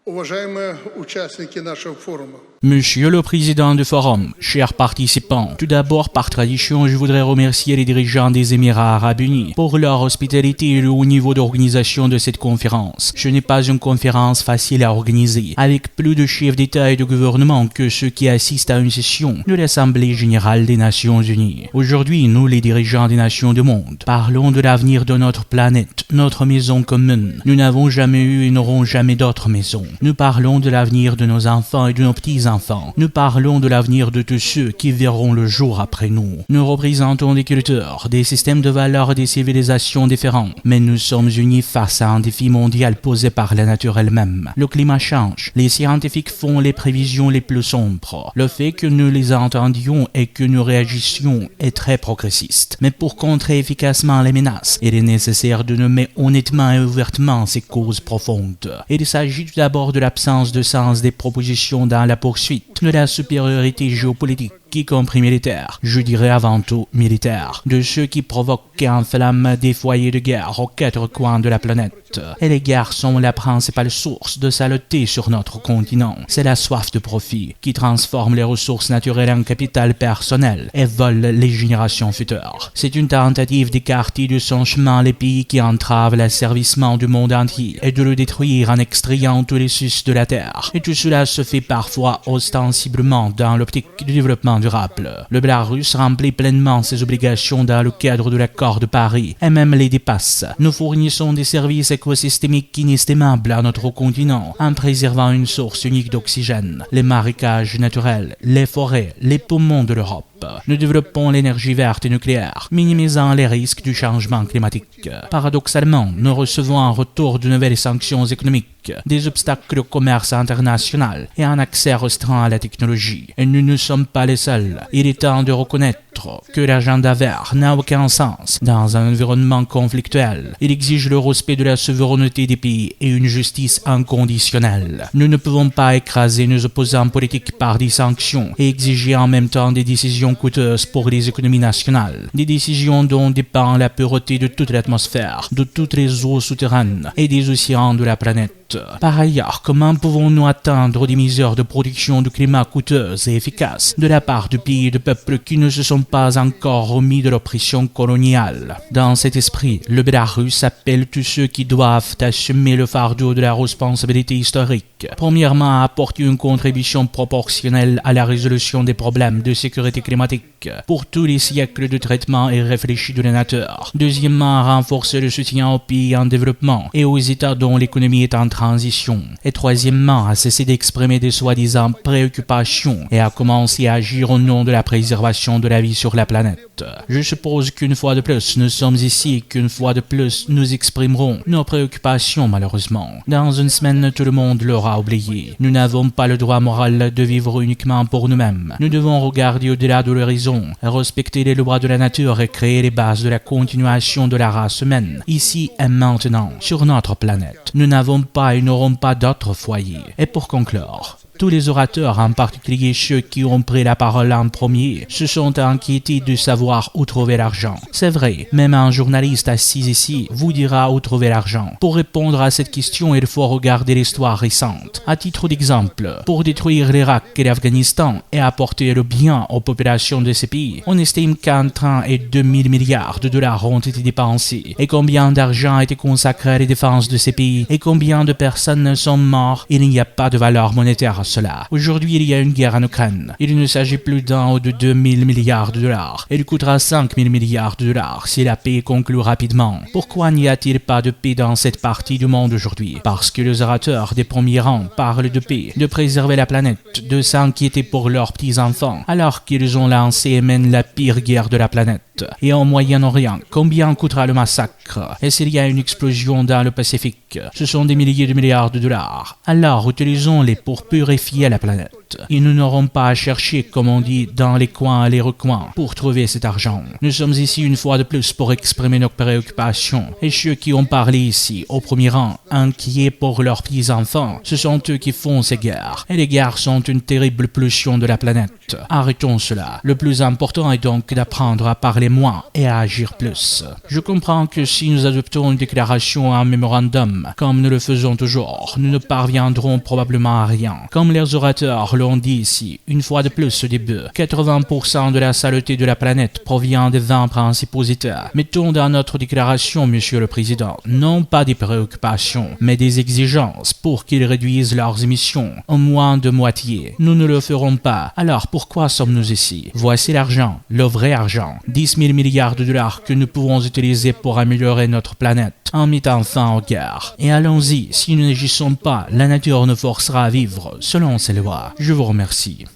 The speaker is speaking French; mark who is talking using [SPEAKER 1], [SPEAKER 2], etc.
[SPEAKER 1] Уважаемые участники нашего форума.
[SPEAKER 2] Monsieur le Président du Forum, chers participants, tout d'abord, par tradition, je voudrais remercier les dirigeants des Émirats Arabes Unis pour leur hospitalité et le haut niveau d'organisation de cette conférence. Ce n'est pas une conférence facile à organiser, avec plus de chefs d'État et de gouvernement que ceux qui assistent à une session de l'Assemblée générale des Nations Unies. Aujourd'hui, nous, les dirigeants des nations du monde, parlons de l'avenir de notre planète, notre maison commune. Nous n'avons jamais eu et n'aurons jamais d'autre maison. Nous parlons de l'avenir de nos enfants et de nos petits-enfants. Nous parlons de l'avenir de tous ceux qui verront le jour après nous. Nous représentons des cultures, des systèmes de valeurs et des civilisations différents, mais nous sommes unis face à un défi mondial posé par la nature elle-même. Le climat change. Les scientifiques font les prévisions les plus sombres. Le fait que nous les entendions et que nous réagissions est très progressiste. Mais pour contrer efficacement les menaces, il est nécessaire de nommer honnêtement et ouvertement ces causes profondes. Il s'agit tout d'abord de l'absence de sens des propositions dans la poursuite de la supériorité géopolitique, y compris militaire, je dirais avant tout militaire, de ceux qui provoquent et enflamment des foyers de guerre aux quatre coins de la planète. Et les guerres sont la principale source de saleté sur notre continent. C'est la soif de profit qui transforme les ressources naturelles en capital personnel et vole les générations futures. C'est une tentative d'écarter de son chemin les pays qui entravent l'asservissement du monde entier et de le détruire en extrayant tous les ressources de la terre. Et tout cela se fait parfois ostensiblement dans l'optique du développement durable. Le Bélarus remplit pleinement ses obligations dans le cadre de l'accord de Paris et même les dépasse. Nous fournissons des services écosystémiques inestimables à notre continent en préservant une source unique d'oxygène, les marécages naturels, les forêts, les poumons de l'Europe. Nous développons l'énergie verte et nucléaire, minimisant les risques du changement climatique. Paradoxalement, nous recevons en retour de nouvelles sanctions économiques, des obstacles au commerce international et un accès restreint à la technologie. Et nous ne sommes pas les seuls. Il est temps de reconnaître que l'agenda vert n'a aucun sens dans un environnement conflictuel. Il exige le respect de la souveraineté des pays et une justice inconditionnelle. Nous ne pouvons pas écraser nos opposants politiques par des sanctions et exiger en même temps des décisions coûteuses pour les économies nationales, des décisions dont dépend la pureté de toute l'atmosphère, de toutes les eaux souterraines et des océans de la planète. Par ailleurs, comment pouvons-nous atteindre des mesures de production de climat coûteuses et efficaces de la part de pays et de peuples qui ne se sont pas encore remis de l'oppression coloniale? Dans cet esprit, le Bélarus appelle tous ceux qui doivent assumer le fardeau de la responsabilité historique. Premièrement, à apporter une contribution proportionnelle à la résolution des problèmes de sécurité climatique pour tous les siècles de traitement irréfléchi de la nature. Deuxièmement, à renforcer le soutien aux pays en développement et aux États dont l'économie est en transition. Et troisièmement, à cesser d'exprimer des soi-disant préoccupations et à commencer à agir au nom de la préservation de la vie sur la planète. Je suppose qu'une fois de plus, nous sommes ici et qu'une fois de plus, nous exprimerons nos préoccupations malheureusement. Dans une semaine, tout le monde l'aura oublié. Nous n'avons pas le droit moral de vivre uniquement pour nous-mêmes. Nous devons regarder au-delà de l'horizon, respecter les lois de la nature et créer les bases de la continuation de la race humaine, ici et maintenant, sur notre planète. Nous n'avons pas et n'auront pas d'autres foyers. Et pour conclure, tous les orateurs, en particulier ceux qui ont pris la parole en premier, se sont inquiétés de savoir où trouver l'argent. C'est vrai, même un journaliste assis ici vous dira où trouver l'argent. Pour répondre à cette question, il faut regarder l'histoire récente. À titre d'exemple, pour détruire l'Irak et l'Afghanistan et apporter le bien aux populations de ces pays, on estime qu'entre 1 et 2 000 milliards de dollars ont été dépensés. Et combien d'argent a été consacré à la défense de ces pays? Et combien de personnes sont mortes? Il n'y a pas de valeur monétaire à cela. Aujourd'hui, il y a une guerre en Ukraine. Il ne s'agit plus d'un ou de 2 000 milliards de dollars. Il coûtera 5 000 milliards de dollars si la paix conclut rapidement. Pourquoi n'y a-t-il pas de paix dans cette partie du monde aujourd'hui? Parce que les orateurs des premiers rangs parlent de paix, de préserver la planète, de s'inquiéter pour leurs petits-enfants, alors qu'ils ont lancé et mènent la pire guerre de la planète. Et au Moyen-Orient, combien coûtera le massacre? Et s'il y a une explosion dans le Pacifique? Ce sont des milliers de milliards de dollars. Alors, utilisons-les pour purifier la planète. et nous n'aurons pas à chercher, comme on dit, dans les coins et les recoins pour trouver cet argent. Nous sommes ici une fois de plus pour exprimer nos préoccupations. Et ceux qui ont parlé ici, au premier rang, inquiets pour leurs petits-enfants, ce sont eux qui font ces guerres. Et les guerres sont une terrible pollution de la planète. Arrêtons cela. Le plus important est donc d'apprendre à parler moins et à agir plus. Je comprends que si nous adoptons une déclaration ou un mémorandum, comme nous le faisons toujours, nous ne parviendrons probablement à rien. Comme les orateurs l'ont dit ici, une fois de plus au début, 80% de la saleté de la planète provient des 20 principaux États. Mettons dans notre déclaration, Monsieur le Président, non pas des préoccupations, mais des exigences pour qu'ils réduisent leurs émissions au moins de moitié. Nous ne le ferons pas. Alors pourquoi sommes-nous ici? Voici l'argent, le vrai argent. 10 000 milliards de dollars que nous pouvons utiliser pour améliorer notre planète en mettant fin aux guerres. Et allons-y, si nous n'agissons pas, la nature nous forcera à vivre selon ses lois. Je vous remercie.